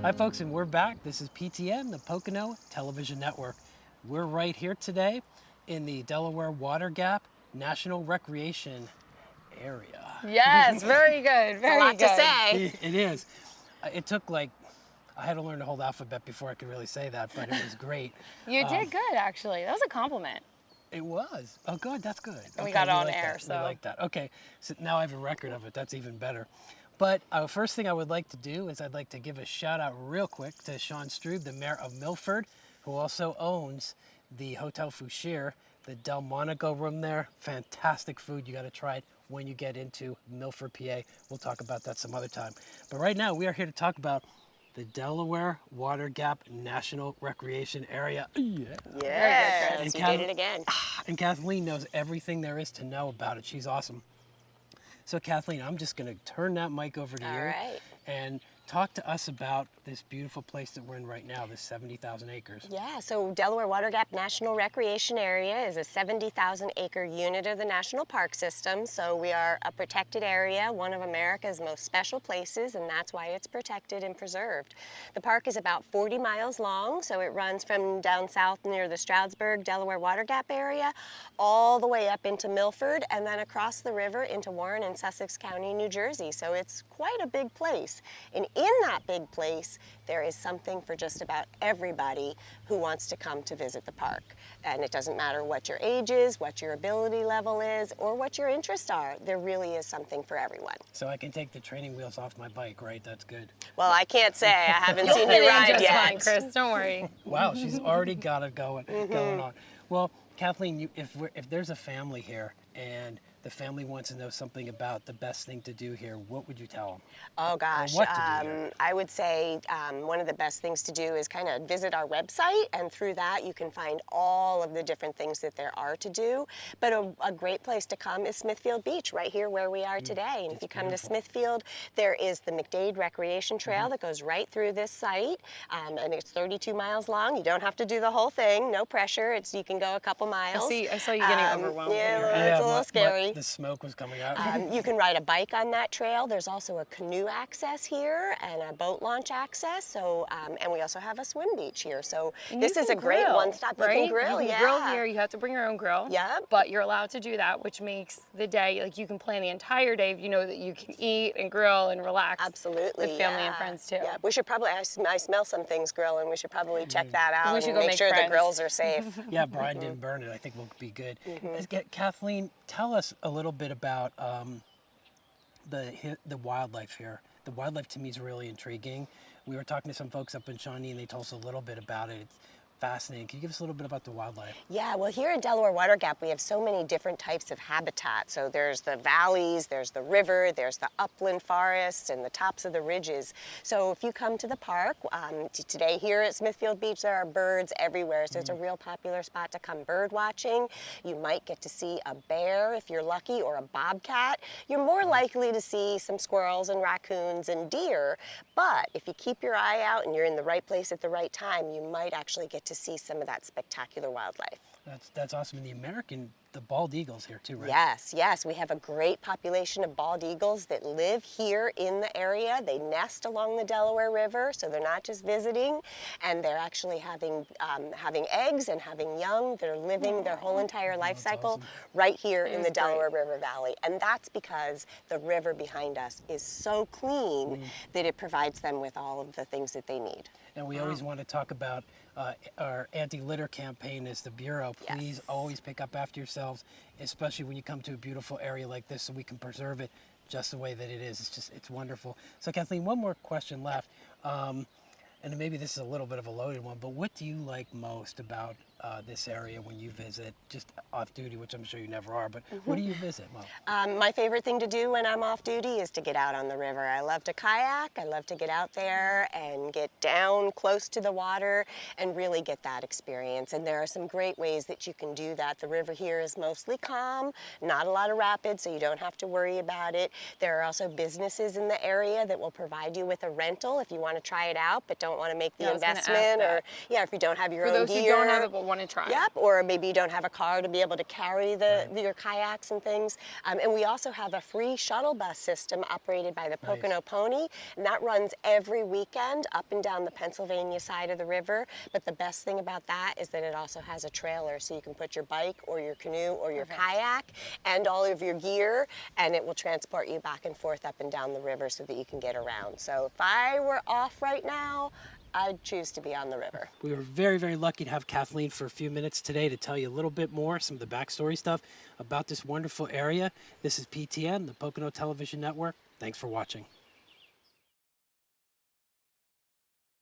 Hi folks, and we're back. This is PTN, the Pocono Television Network. We're right here today in the Delaware Water Gap National Recreation Area. Yes, very good, very a lot good. to say. It is. It took I had to learn the whole alphabet before I could really say that, but it was great. You did good, actually. That was a compliment. It was. Oh, good. That's good. And we got it on like air, that. so. We like that. Okay, so now I have a record of it. That's even better. But first thing I would like to do is I'd like to give a shout out real quick to Sean Strube, the mayor of Milford, who also owns the Hotel Fouchier, the Delmonico room there. Fantastic food. You got to try it when you get into Milford, PA. We'll talk about that some other time. But right now we are here to talk about the Delaware Water Gap National Recreation Area. Yeah. Yes, And you Kath- did it again. And Kathleen knows everything there is to know about it. She's awesome. So Kathleen, I'm just going to turn that mic over to All you right. and talk to us about this beautiful place that we're in right now, this 70,000 acres. Yeah, so Delaware Water Gap National Recreation Area is a 70,000 acre unit of the National Park System. So we are a protected area, one of America's most special places, and that's why it's protected and preserved. The park is about 40 miles long, so it runs from down south near the Stroudsburg, Delaware Water Gap area, all the way up into Milford, and then across the river into Warren and Sussex County, New Jersey. So it's quite a big place. And in that big place, there is something for just about everybody who wants to come to visit the park. And it doesn't matter what your age is, what your ability level is, or what your interests are. There really is something for everyone. So I can take the training wheels off my bike, right? That's good. Well, I can't say. I haven't You'll seen fit you in ride just yet. fine, Chris. Don't worry. Wow, she's already got it going on. Well, Kathleen, if there's a family here and the family wants to know something about the best thing to do here, what would you tell them? Oh gosh, what to do here? I would say one of the best things to do is kind of visit our website, and through that you can find all of the different things that there are to do. But a great place to come is Smithfield Beach, right here where we are today. And if you come to Smithfield, there is the McDade Recreation Trail that goes right through this site, and it's 32 miles long. You don't have to do the whole thing, no pressure. You can go a couple miles. I saw you getting overwhelmed. Yeah, it's a little scary. The smoke was coming out. You can ride a bike on that trail. There's also a canoe access here and a boat launch access. So, and we also have a swim beach here. So this is a great one-stop. Right? You can grill, you can grill here. You have to bring your own grill. Yep. But you're allowed to do that, which makes the day, like you can plan the entire day if you know that you can eat and grill and relax. Absolutely. With family and friends too. Yeah, we should probably, I smell some things grilling. We should probably check that out We should and go make make sure friends. the grills are safe. Yeah, Brian didn't burn it. I think we'll be good. Kathleen, tell us a little bit about the wildlife here. The wildlife to me is really intriguing. We were talking to some folks up in Shawnee and they told us a little bit about it. It's fascinating. Can you give us a little bit about the wildlife? Yeah, well, here in Delaware Water Gap, we have so many different types of habitat. So there's the valleys, there's the river, there's the upland forests, and the tops of the ridges. So if you come to the park, today here at Smithfield Beach, there are birds everywhere. So it's a real popular spot to come bird watching. You might get to see a bear if you're lucky, or a bobcat. You're more likely to see some squirrels and raccoons and deer. But if you keep your eye out and you're in the right place at the right time, you might actually get to see some of that spectacular wildlife. That's awesome. And the bald eagles here too, right? Yes. We have a great population of bald eagles that live here in the area. They nest along the Delaware River, so they're not just visiting, and they're actually having eggs and having young. They're living their whole entire life cycle awesome. right here in the great. Delaware River Valley. And that's because the river behind us is so clean that it provides them with all of the things that they need. And we always want to talk about our anti-litter campaign as the Bureau. Please always pick up after yourselves, especially when you come to a beautiful area like this, so we can preserve it just the way that it is. It's wonderful. So Kathleen, one more question left. And maybe this is a little bit of a loaded one, but what do you like most about this area when you visit, just off duty, which I'm sure you never are, but what do you visit most? My favorite thing to do when I'm off duty is to get out on the river. I love to kayak. I love to get out there and get down close to the water and really get that experience. And there are some great ways that you can do that. The river here is mostly calm, not a lot of rapids, so you don't have to worry about it. There are also businesses in the area that will provide you with a rental if you want to try it out but don't want to make the investment, or if you don't have your For own those gear. who don't have it but want want to try. Yep, or maybe you don't have a car to be able to carry your kayaks and things. And we also have a free shuttle bus system operated by the Pocono Pony, and that runs every weekend up and down the Pennsylvania side of the river. But the best thing about that is that it also has a trailer, so you can put your bike or your canoe or your kayak and all of your gear, and it will transport you back and forth up and down the river so that you can get around. So if I were off right now, I'd choose to be on the river. We were very, very lucky to have Kathleen for a few minutes today to tell you a little bit more, some of the backstory stuff about this wonderful area. This is PTN, the Pocono Television Network. Thanks for watching.